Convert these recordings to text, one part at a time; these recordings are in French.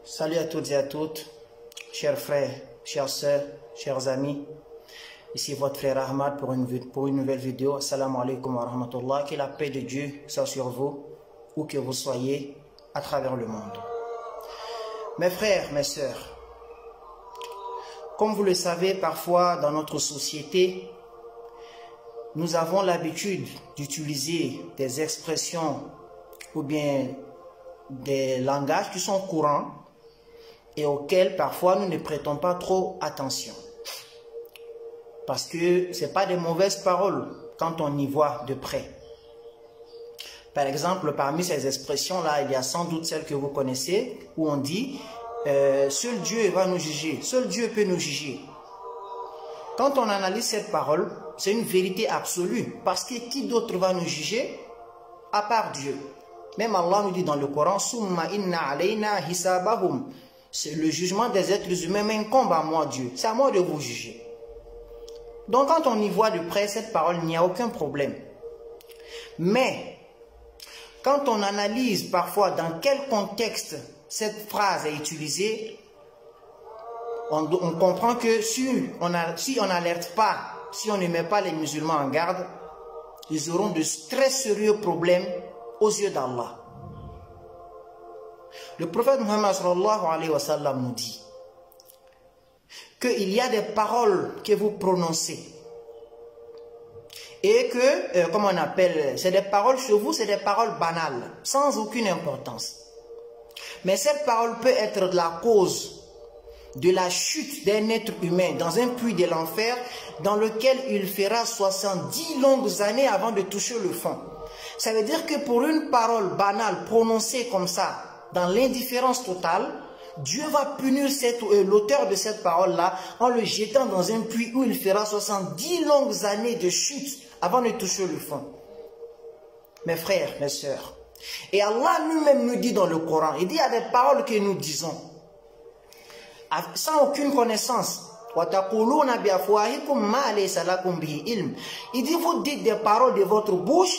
Salut à toutes et à toutes, chers frères, chères sœurs, chers amis. Ici votre frère Ahmad pour une nouvelle vidéo. Assalamu alaikum wa rahmatullah. Que la paix de Dieu soit sur vous, où que vous soyez, à travers le monde. Mes frères, mes sœurs, comme vous le savez, parfois dans notre société, nous avons l'habitude d'utiliser des expressions ou bien des langages qui sont courants et auxquels parfois nous ne prêtons pas trop attention. Parce que ce n'est pas des mauvaises paroles quand on y voit de près. Par exemple, parmi ces expressions-là, il y a sans doute celles que vous connaissez, où on dit seul Dieu va nous juger, seul Dieu peut nous juger. Quand on analyse cette parole, c'est une vérité absolue, parce que qui d'autre va nous juger à part Dieu? Même Allah nous dit dans le Coran, Summa inna alayna hisabahum. Le jugement des êtres humains m'incombe à moi, Dieu. C'est à moi de vous juger. Donc quand on y voit de près cette parole, il n'y a aucun problème. Mais quand on analyse parfois dans quel contexte cette phrase est utilisée, on comprend que si on n'alerte pas, si on ne met pas les musulmans en garde, ils auront de très sérieux problèmes aux yeux d'Allah. Le prophète Muhammad sallallahu alayhi wa sallam nous dit qu'il y a des paroles que vous prononcez et que, comme on appelle, c'est des paroles chez vous, c'est des paroles banales, sans aucune importance. Mais cette parole peut être la cause de la chute d'un être humain dans un puits de l'enfer dans lequel il fera 70 longues années avant de toucher le fond. Ça veut dire que pour une parole banale prononcée comme ça, dans l'indifférence totale, Dieu va punir l'auteur de cette parole-là en le jetant dans un puits où il fera 70 longues années de chute avant de toucher le fond. Mes frères, mes sœurs, et Allah lui-même nous dit dans le Coran, il dit à des paroles que nous disons, sans aucune connaissance. Il dit, vous dites des paroles de votre bouche,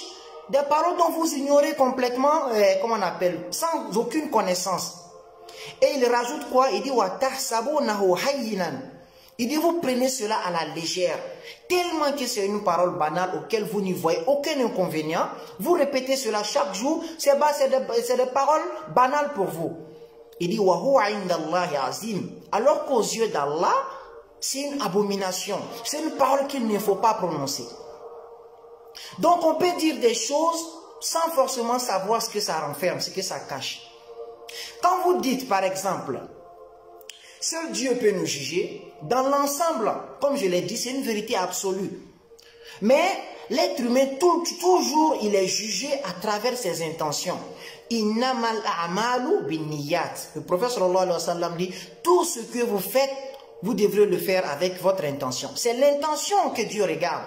des paroles dont vous ignorez complètement, comment on appelle, sans aucune connaissance. Et il rajoute quoi? Il dit, il dit, vous prenez cela à la légère, tellement que c'est une parole banale auquel vous n'y voyez aucun inconvénient. Vous répétez cela chaque jour, c'est des paroles banales pour vous. Il dit, alors qu'aux yeux d'Allah, c'est une abomination, c'est une parole qu'il ne faut pas prononcer. Donc on peut dire des choses sans forcément savoir ce que ça renferme, ce que ça cache. Quand vous dites par exemple, seul Dieu peut nous juger, dans l'ensemble, comme je l'ai dit, c'est une vérité absolue. Mais l'être humain, toujours, il est jugé à travers ses intentions. Innamal a'malu binniyat. Le prophète sallallahu alayhi wa sallam dit, tout ce que vous faites, vous devrez le faire avec votre intention. C'est l'intention que Dieu regarde.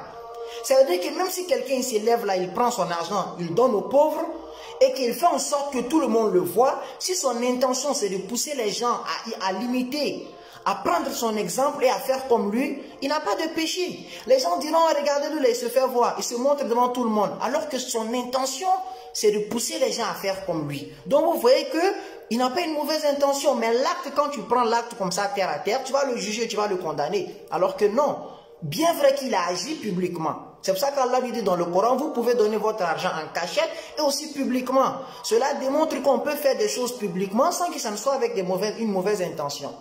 Ça veut dire que même si quelqu'un se lève là, il prend son argent, il donne aux pauvres et qu'il fait en sorte que tout le monde le voit, si son intention c'est de pousser les gens à l'imiter, à prendre son exemple et à faire comme lui, il n'a pas de péché. Les gens diront, regardez-le, il se fait voir, il se montre devant tout le monde, alors que son intention c'est de pousser les gens à faire comme lui. Donc vous voyez que il n'a pas une mauvaise intention, mais l'acte, quand tu prends l'acte comme ça terre à terre, tu vas le juger, tu vas le condamner. Alors que non, bien vrai qu'il a agi publiquement. C'est pour ça qu'Allah lui dit dans le Coran, vous pouvez donner votre argent en cachette et aussi publiquement. Cela démontre qu'on peut faire des choses publiquement sans que ça ne soit avec une mauvaise intention.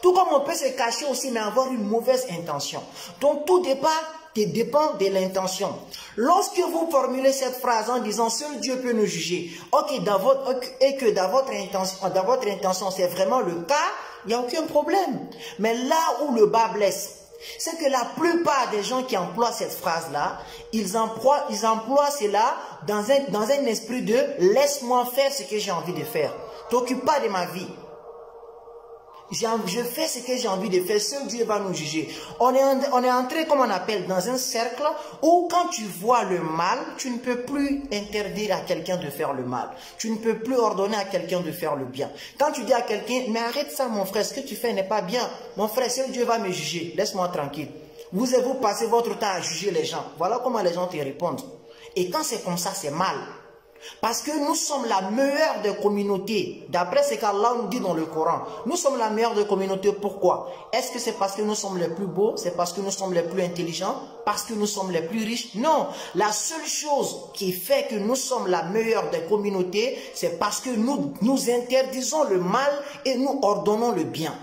Tout comme on peut se cacher aussi mais avoir une mauvaise intention. Donc tout dépend de l'intention. Lorsque vous formulez cette phrase en disant seul Dieu peut nous juger, et que dans votre intention c'est vraiment le cas, il n'y a aucun problème. Mais là où le bas blesse, c'est que la plupart des gens qui emploient cette phrase-là, ils emploient cela dans un esprit de « laisse-moi faire ce que j'ai envie de faire, t'occupe pas de ma vie ». Je fais ce que j'ai envie de faire, seul Dieu va nous juger. On est entré, comme on appelle, dans un cercle où quand tu vois le mal, tu ne peux plus interdire à quelqu'un de faire le mal. Tu ne peux plus ordonner à quelqu'un de faire le bien. Quand tu dis à quelqu'un, mais arrête ça mon frère, ce que tu fais n'est pas bien. Mon frère, seul Dieu va me juger, laisse-moi tranquille. Vous passez votre temps à juger les gens. Voilà comment les gens te répondent. Et quand c'est comme ça, c'est mal. Parce que nous sommes la meilleure des communautés. D'après ce qu'Allah nous dit dans le Coran. Nous sommes la meilleure des communautés. Pourquoi? Est-ce que c'est parce que nous sommes les plus beaux? C'est parce que nous sommes les plus intelligents? Parce que nous sommes les plus riches? Non. La seule chose qui fait que nous sommes la meilleure des communautés, c'est parce que nous interdisons le mal et nous ordonnons le bien.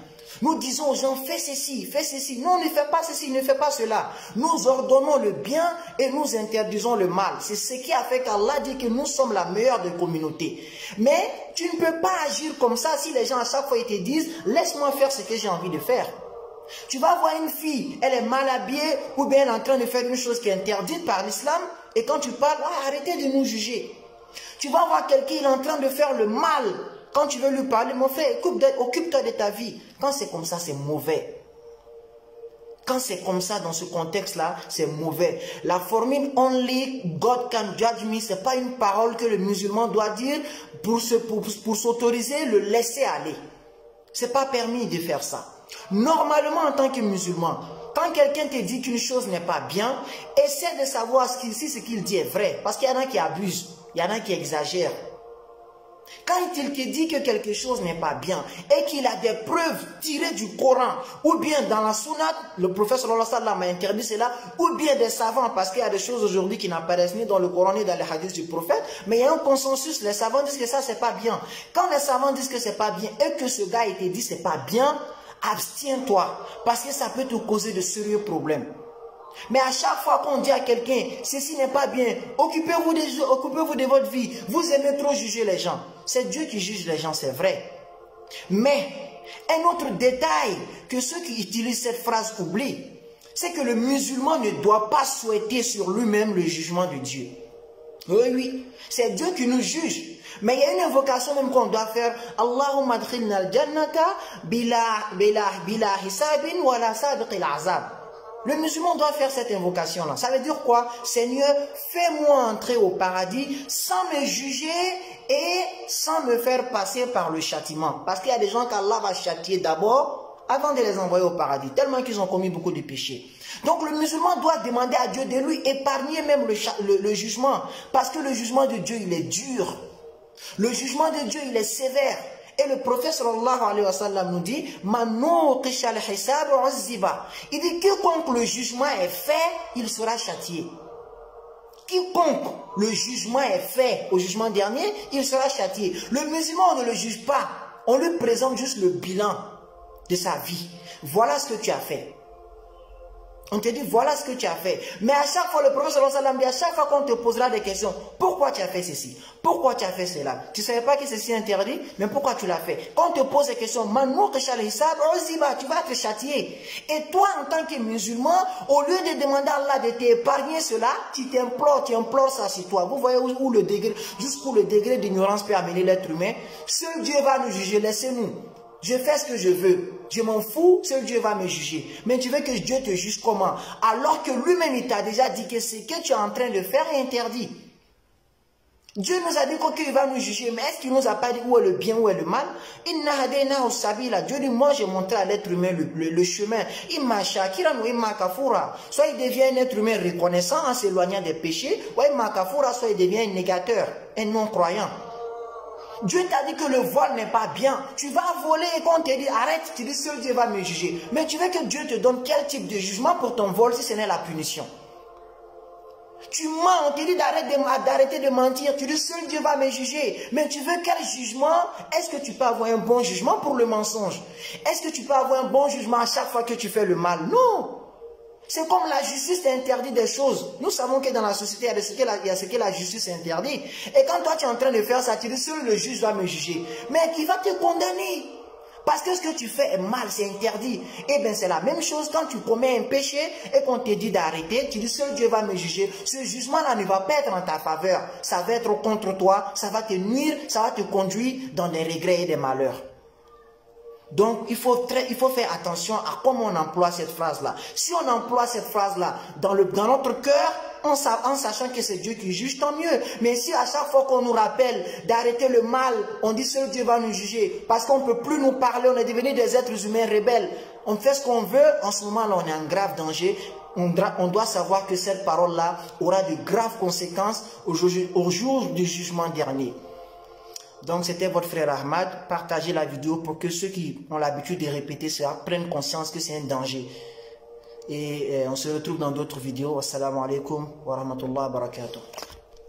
Nous disons aux gens, fais ceci, fais ceci. Non, ne fais pas ceci, ne fais pas cela. Nous ordonnons le bien et nous interdisons le mal. C'est ce qui a fait qu'Allah dit que nous sommes la meilleure des communautés. Mais tu ne peux pas agir comme ça si les gens à chaque fois ils te disent, laisse-moi faire ce que j'ai envie de faire. Tu vas voir une fille, elle est mal habillée ou bien elle est en train de faire une chose qui est interdite par l'islam. Et quand tu parles, arrêtez de nous juger. Tu vas voir quelqu'un, il est en train de faire le mal. Quand tu veux lui parler, mon frère, occupe-toi de ta vie. Quand c'est comme ça, c'est mauvais. Quand c'est comme ça, dans ce contexte-là, c'est mauvais. La formule « Only God can judge me », ce n'est pas une parole que le musulman doit dire pour s'autoriser le laisser aller. Ce n'est pas permis de faire ça. Normalement, en tant que musulman, quand quelqu'un te dit qu'une chose n'est pas bien, essaie de savoir si ce qu'il dit est vrai. Parce qu'il y en a qui abusent, il y en a qui exagèrent. Quand il te dit que quelque chose n'est pas bien et qu'il a des preuves tirées du Coran ou bien dans la Sunna, le prophète sallallahu alayhi wa sallam a interdit cela, ou bien des savants, parce qu'il y a des choses aujourd'hui qui n'apparaissent ni dans le Coran ni dans les hadiths du prophète, mais il y a un consensus, les savants disent que ça c'est pas bien. Quand les savants disent que c'est pas bien et que ce gars il te dit c'est pas bien, abstiens-toi parce que ça peut te causer de sérieux problèmes. Mais à chaque fois qu'on dit à quelqu'un, ceci n'est pas bien, occupez-vous de votre vie, vous aimez trop juger les gens. C'est Dieu qui juge les gens, c'est vrai. Mais, un autre détail que ceux qui utilisent cette phrase oublient, c'est que le musulman ne doit pas souhaiter sur lui-même le jugement de Dieu. Oui, oui, c'est Dieu qui nous juge. Mais il y a une invocation même qu'on doit faire. Allahumma adkhilna al-jannata bila hisabin wa la sabiqil azab. Le musulman doit faire cette invocation-là. Ça veut dire quoi? Seigneur, fais-moi entrer au paradis sans me juger et sans me faire passer par le châtiment. Parce qu'il y a des gens qu'Allah va châtier d'abord avant de les envoyer au paradis, tellement qu'ils ont commis beaucoup de péchés. Donc le musulman doit demander à Dieu de lui épargner même le jugement. Parce que le jugement de Dieu, il est dur. Le jugement de Dieu, il est sévère. Et le prophète sallallahu alayhi wa sallam nous dit, il dit, quiconque le jugement est fait, il sera châtié. Quiconque le jugement est fait au jugement dernier, il sera châtié. Le musulman, on ne le juge pas. On lui présente juste le bilan de sa vie. Voilà ce que tu as fait. On te dit, voilà ce que tu as fait. Mais à chaque fois, le prophète sallallahu alayhi wa sallam dit, à chaque fois qu'on te posera des questions, pourquoi tu as fait ceci? Pourquoi tu as fait cela? Tu ne savais pas que ceci est interdit, mais pourquoi tu l'as fait? Quand on te pose des questions, tu vas te châtier. Et toi, en tant que musulman, au lieu de demander à Allah de t'épargner cela, tu implores ça sur toi. Vous voyez où le degré, jusqu'où le degré d'ignorance peut amener l'être humain. Seul Dieu va nous juger, laissez-nous. Je fais ce que je veux. Je m'en fous, seul Dieu va me juger. Mais tu veux que Dieu te juge comment? Alors que lui-même, il t'a déjà dit que ce que tu es en train de faire est interdit. Dieu nous a dit qu'il va nous juger, mais est-ce qu'il nous a pas dit où est le bien, où est le mal? Dieu dit, moi j'ai montré à l'être humain le chemin. Soit il devient un être humain reconnaissant en s'éloignant des péchés, soit il devient un négateur, un non-croyant. Dieu t'a dit que le vol n'est pas bien. Tu vas voler et quand on te dit arrête, tu dis seul Dieu va me juger. Mais tu veux que Dieu te donne quel type de jugement pour ton vol si ce n'est la punition? Tu mens, on te dit d'arrêter de mentir. Tu dis seul Dieu va me juger. Mais tu veux quel jugement? Est-ce que tu peux avoir un bon jugement pour le mensonge? Est-ce que tu peux avoir un bon jugement à chaque fois que tu fais le mal? Non. C'est comme la justice interdit des choses. Nous savons que dans la société, il y a ce que la justice interdit. Et quand toi tu es en train de faire ça, tu dis seul le juge doit me juger. Mais qui va te condamner? Parce que ce que tu fais est mal, c'est interdit. Et bien c'est la même chose quand tu commets un péché et qu'on te dit d'arrêter, tu dis seul Dieu va me juger. Ce jugement-là ne va pas être en ta faveur. Ça va être contre toi, ça va te nuire, ça va te conduire dans des regrets et des malheurs. Donc, il faut faire attention à comment on emploie cette phrase-là. Si on emploie cette phrase-là dans notre cœur, en sachant que c'est Dieu qui juge, tant mieux. Mais si à chaque fois qu'on nous rappelle d'arrêter le mal, on dit seul Dieu va nous juger, parce qu'on ne peut plus nous parler, on est devenus des êtres humains rebelles, on fait ce qu'on veut, en ce moment-là, on est en grave danger. on doit savoir que cette parole-là aura de graves conséquences au jour du jugement dernier. Donc, c'était votre frère Ahmad. Partagez la vidéo pour que ceux qui ont l'habitude de répéter cela prennent conscience que c'est un danger. Et on se retrouve dans d'autres vidéos. Assalamu alaikum wa rahmatullahi wa barakatuh.